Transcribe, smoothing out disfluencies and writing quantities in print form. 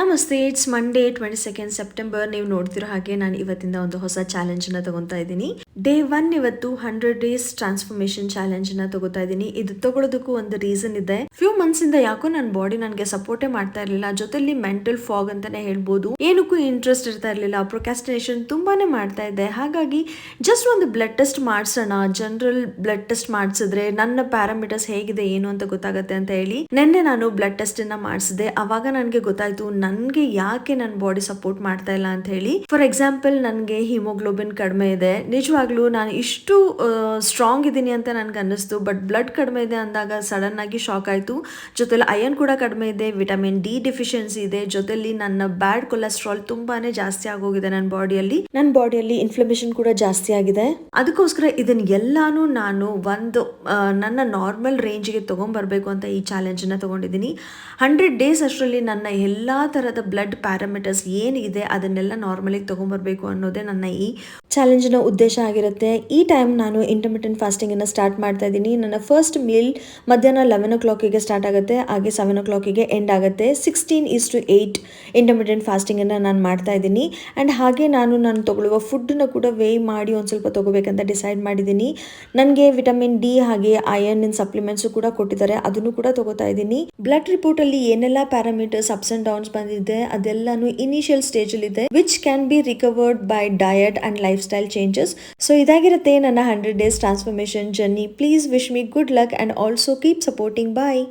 ನಮಸ್ತೆ, it's Monday 22 September. ನೀವು ನೋಡ್ತಿರೋ ಹಾಗೆ ನಾನು ಇವತ್ತಿಂದ ಒಂದು ಹೊಸ ಚಾಲೆಂಜ್ ನ ತಗೊಂತಾ ಇದ್ದೀನಿ. ಡೇ 1 ಇವತ್ತು 100 ಡೇಸ್ ಟ್ರಾನ್ಸ್ಫಾರ್ಮೇಶನ್ ಚಾಲೆಂಜ್ ನ ತಗೋತಾ ಇದ್ದೀನಿ. ಇದು ತಗೊಳ್ಳೋದಕ್ಕೂ ಒಂದು ರೀಸನ್ ಇದೆ. ಫ್ಯೂ ಮಂತ್ಸ್ ಇಂದ ಯಾಕೋ ನನ್ನ ಬಾಡಿ ನನಗೆ ಸಪೋರ್ಟೇ ಮಾಡ್ತಾ ಇರಲಿಲ್ಲ. ಜೊತೆಲಿ ಮೆಂಟಲ್ ಫಾಗ್ ಅಂತಾನೆ ಹೇಳ್ಬೋದು. ಏನಕ್ಕೂ ಇಂಟ್ರೆಸ್ಟ್ ಇರ್ತಾ ಇರಲಿಲ್ಲ. ಪ್ರೊಕ್ರಾಸ್ಟಿನೇಷನ್ ತುಂಬಾನೇ ಮಾಡ್ತಾ ಇದ್ದೆ. ಹಾಗಾಗಿ ಜಸ್ಟ್ ಒಂದು ಬ್ಲಡ್ ಟೆಸ್ಟ್ ಮಾಡಿಸೋಣ, ಜನರಲ್ ಬ್ಲಡ್ ಟೆಸ್ಟ್ ಮಾಡಿಸಿದ್ರೆ ನನ್ನ ಪ್ಯಾರಾಮೀಟರ್ಸ್ ಹೇಗಿದೆ ಏನು ಅಂತ ಗೊತ್ತಾಗತ್ತೆ ಅಂತ ಹೇಳಿ ನಿನ್ನೆ ನಾನು ಬ್ಲಡ್ ಟೆಸ್ಟ್ ಅನ್ನ ಮಾಡಿಸಿದೆ. ಅವಾಗ ನನಗೆ ಗೊತ್ತಾಯ್ತು ನನ್ಗೆ ಯಾಕೆ ನನ್ನ ಬಾಡಿ ಸಪೋರ್ಟ್ ಮಾಡ್ತಾ ಇಲ್ಲ ಅಂತ ಹೇಳಿ. ಫಾರ್ ಎಕ್ಸಾಂಪಲ್, ನನಗೆ ಹಿಮೋಗ್ಲೋಬಿನ್ ಕಡಿಮೆ ಇದೆ. ನಿಜವಾಗ್ಲೂ ನಾನು ಇಷ್ಟು ಸ್ಟ್ರಾಂಗ್ ಇದ್ದೀನಿ ಅಂತ ನನ್ಗೆ ಅನ್ನಿಸ್ತು. ಬಟ್ ಬ್ಲಡ್ ಕಡಿಮೆ ಇದೆ ಅಂದಾಗ ಸಡನ್ ಆಗಿ ಶಾಕ್ ಆಯ್ತು. ಜೊತೆಲಿ ಅಯನ್ ಕೂಡ ಕಡಿಮೆ ಇದೆ, ವಿಟಮಿನ್ ಡಿ ಡೆಫಿಷಿಯನ್ಸಿ ಇದೆ, ಜೊತೆಲಿ ನನ್ನ ಬ್ಯಾಡ್ ಕೊಲೆಸ್ಟ್ರಾಲ್ ತುಂಬಾನೇ ಜಾಸ್ತಿ ಆಗೋಗಿದೆ. ನನ್ನ ಬಾಡಿಯಲ್ಲಿ ಇನ್ಫ್ಲಮೇಷನ್ ಕೂಡ ಜಾಸ್ತಿ ಆಗಿದೆ. ಅದಕ್ಕೋಸ್ಕರ ಇದನ್ನ ಎಲ್ಲಾನು ನಾನು ಒಂದು ನನ್ನ ನಾರ್ಮಲ್ ರೇಂಜ್ಗೆ ತಗೊಂಡ್ಬರ್ಬೇಕು ಅಂತ ಈ ಚಾಲೆಂಜ್ ನ ತಗೊಂಡಿದ್ದೀನಿ. 100 ಡೇಸ್ ಅಷ್ಟರಲ್ಲಿ ನನ್ನ ಎಲ್ಲಾ ತರದ ಬ್ಲಡ್ ಪ್ಯಾರಾಮೀಟರ್ಸ್ ಏನಿದೆ ಅದನ್ನೆಲ್ಲ ನಾರ್ಮಲಿ ತಗೊಂಡ್ಬರ್ಬೇಕು ಅನ್ನೋದೇ ನನ್ನ ಈ ಚಾಲೆಂಜ್ ನ ಉದ್ದೇಶ ಆಗಿರುತ್ತೆ. ಈ ಟೈಮ್ ನಾನು ಇಂಟರ್ಮಿಟೆಂಟ್ ಫಾಸ್ಟಿಂಗ್ ಅನ್ನ ಸ್ಟಾರ್ಟ್ ಮಾಡ್ತಾ ಇದ್ದೀನಿ. ನನ್ನ ಫಸ್ಟ್ ಮೀಲ್ ಮಧ್ಯಾಹ್ನ 11 o'clock ಸ್ಟಾರ್ಟ್ ಆಗುತ್ತೆ, ಹಾಗೆ 7 o'clock ಎಂಡ್ ಆಗುತ್ತೆ. 16:8 ಇಂಟರ್ಮಿಟೆಂಟ್ ಫಾಸ್ಟಿಂಗ್ ಅನ್ನ ನಾನು ಮಾಡ್ತಾ ಇದ್ದೀನಿ. ಅಂಡ್ ಹಾಗೆ ನಾನು ತಗೊಳ್ಳುವ ಫುಡ್ ನ ಕೂಡ ವೇ ಮಾಡಿ ಒಂದ್ ಸ್ವಲ್ಪ ತಗೋಬೇಕಂತ ಡಿಸೈಡ್ ಮಾಡಿದ್ದೀನಿ. ನನಗೆ ವಿಟಮಿನ್ ಡಿ ಹಾಗೆ ಐರನ್ ಸಪ್ಲಿಮೆಂಟ್ಸ್ ಕೂಡ ಕೊಟ್ಟಿದ್ದಾರೆ, ಅದನ್ನು ಕೂಡ ತಗೋತಾ ಇದ್ದೀನಿ. ಬ್ಲಡ್ ರಿಪೋರ್ಟ್ ಅಲ್ಲಿ ಏನೆಲ್ಲ ಪ್ಯಾರಾಮೀಟರ್ಸ್ ಅಪ್ಸ್ ಅಂಡ್ ಡೌನ್ಸ್ ಬಂದಿದೆ ಅದೆಲ್ಲಾನು ಇನಿಷಿಯಲ್ ಸ್ಟೇಜ್ ಅಲ್ಲಿ ಇದೆ, which can be recovered by diet and lifestyle changes. So ಇದಾಗಿರುತ್ತೆ ನನ್ನ 100 days transformation journey. Please wish me good luck and also keep supporting. Bye.